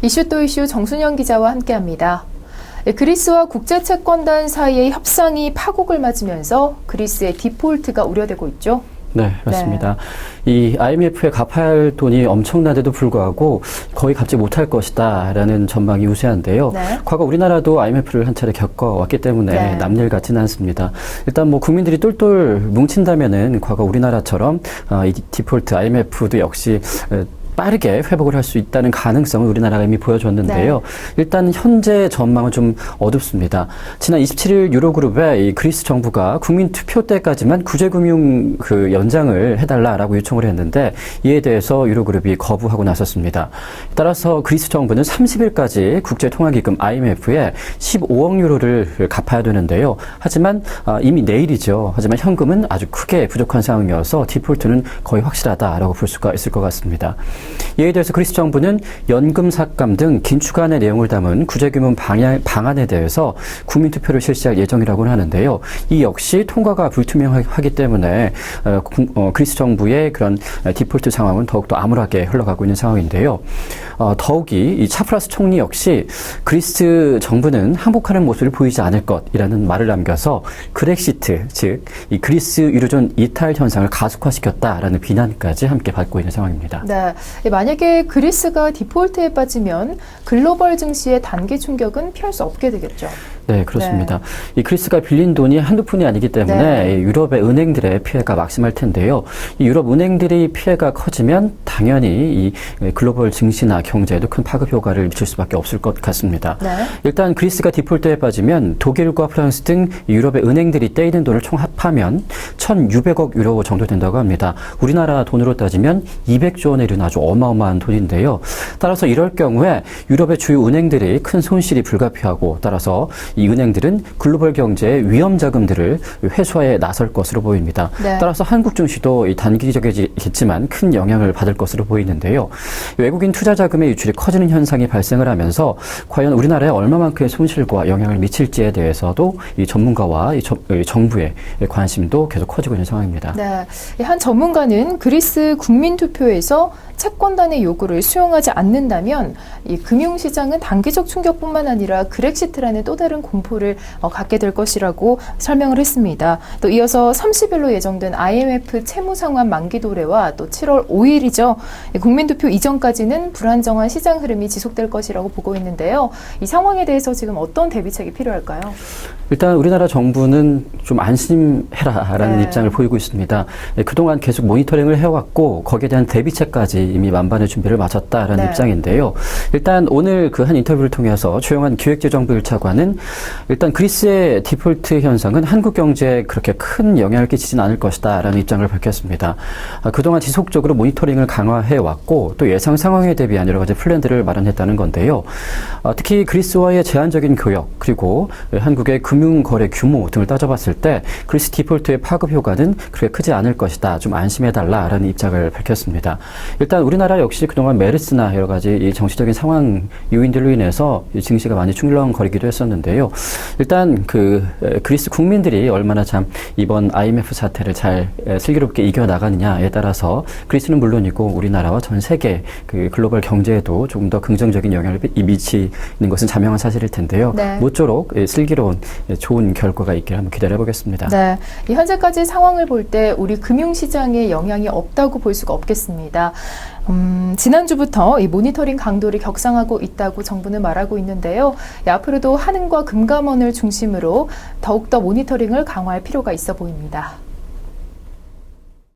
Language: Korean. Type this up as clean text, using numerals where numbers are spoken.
이슈 또 이슈 정순영 기자와 함께합니다. 그리스와 국제채권단 사이의 협상이 파국을 맞으면서 그리스의 디폴트가 우려되고 있죠. 네, 그렇습니다. 네. 이 IMF에 갚아야 할 돈이 엄청난데도 불구하고 거의 갚지 못할 것이다 라는 전망이 우세한데요. 네. 과거 우리나라도 IMF를 한 차례 겪어왔기 때문에 네. 남일 같지는 않습니다. 일단 뭐 국민들이 똘똘 뭉친다면은 과거 우리나라처럼 이 디폴트 IMF도 역시 빠르게 회복을 할 수 있다는 가능성을 우리나라가 이미 보여줬는데요. 네. 일단 현재 전망은 좀 어둡습니다. 지난 27일 유로그룹에 이 그리스 정부가 국민 투표 때까지만 구제금융 연장을 해달라라고 요청을 했는데 이에 대해서 유로그룹이 거부하고 나섰습니다. 따라서 그리스 정부는 30일까지 국제통화기금 IMF에 15억 유로를 갚아야 되는데요. 하지만 이미 내일이죠. 하지만 현금은 아주 크게 부족한 상황이어서 디폴트는 거의 확실하다라고 볼 수가 있을 것 같습니다. 이에 대해서 그리스 정부는 연금 삭감 등 긴축안의 내용을 담은 구제금융 방안에 대해서 국민투표를 실시할 예정이라고는 하는데요. 이 역시 통과가 불투명하기 때문에 그리스 정부의 그런 디폴트 상황은 더욱더 암울하게 흘러가고 있는 상황인데요. 더욱이 이 차프라스 총리 역시 그리스 정부는 항복하는 모습을 보이지 않을 것이라는 말을 남겨서 그렉시트, 즉 이 그리스 유로존 이탈 현상을 가속화시켰다라는 비난까지 함께 받고 있는 상황입니다. 네. 만약에 그리스가 디폴트에 빠지면 글로벌 증시의 단기 충격은 피할 수 없게 되겠죠. 네, 그렇습니다. 네. 이 그리스가 빌린 돈이 한두 푼이 아니기 때문에 네. 유럽의 은행들의 피해가 막심할 텐데요. 이 유럽 은행들의 피해가 커지면 당연히 이 글로벌 증시나 경제에도 큰 파급 효과를 미칠 수밖에 없을 것 같습니다. 네. 일단 그리스가 디폴트에 빠지면 독일과 프랑스 등 유럽의 은행들이 떼이는 돈을 총 합하면 1,600억 유로 정도 된다고 합니다. 우리나라 돈으로 따지면 200조 원에 이르는 아주 어마어마한 돈인데요. 따라서 이럴 경우에 유럽의 주요 은행들이 큰 손실이 불가피하고 따라서 이 은행들은 글로벌 경제의 위험 자금들을 회수하에 나설 것으로 보입니다. 네. 따라서 한국 증시도 단기적이겠지만 큰 영향을 받을 것으로 보이는데요. 외국인 투자 자금의 유출이 커지는 현상이 발생을 하면서 과연 우리나라에 얼마만큼의 손실과 영향을 미칠지에 대해서도 이 전문가와 이 정부의 관심도 계속 커지고 있는 상황입니다. 네. 한 전문가는 그리스 국민투표에서 채권단의 요구를 수용하지 않는다면 이 금융시장은 단기적 충격뿐만 아니라 그렉시트라는 또 다른 공포를 갖게 될 것이라고 설명을 했습니다. 또 이어서 30일로 예정된 IMF 채무상환 만기 도래와 또 7월 5일이죠. 국민투표 이전까지는 불안정한 시장 흐름이 지속될 것이라고 보고 있는데요. 이 상황에 대해서 지금 어떤 대비책이 필요할까요? 일단 우리나라 정부는 좀 안심해라라는 네. 입장을 보이고 있습니다. 그동안 계속 모니터링을 해왔고 거기에 대한 대비책까지 이미 만반의 준비를 마쳤다라는 네. 입장인데요. 일단 오늘 그 한 인터뷰를 통해서 조영환 기획재정부 1차관은 일단 그리스의 디폴트 현상은 한국 경제에 그렇게 큰 영향을 끼치진 않을 것이다라는 입장을 밝혔습니다. 그동안 지속적으로 모니터링을 강화해왔고 또 예상 상황에 대비한 여러 가지 플랜들을 마련했다는 건데요. 특히 그리스와의 제한적인 교역 그리고 한국의 금융거래 규모 등을 따져봤을 때 그리스 디폴트의 파급 효과는 그렇게 크지 않을 것이다. 좀 안심해달라라는 입장을 밝혔습니다. 일단 우리나라 역시 그동안 메르스나 여러 가지 이 정치적인 상황 요인들로 인해서 증시가 많이 출렁거리기도 했었는데요. 일단 그리스 국민들이 얼마나 참 이번 IMF 사태를 잘 슬기롭게 이겨나가느냐에 따라서 그리스는 물론이고 우리나라와 전 세계 그 글로벌 경제에도 조금 더 긍정적인 영향을 미치는 것은 자명한 사실일 텐데요. 네. 모쪼록 슬기로운 좋은 결과가 있기를 한번 기다려보겠습니다. 네, 현재까지 상황을 볼 때 우리 금융시장에 영향이 없다고 볼 수가 없겠습니다. 지난주부터 이 모니터링 강도를 격상하고 있다고 정부는 말하고 있는데요. 앞으로도 한은과 금감원을 중심으로 더욱더 모니터링을 강화할 필요가 있어 보입니다.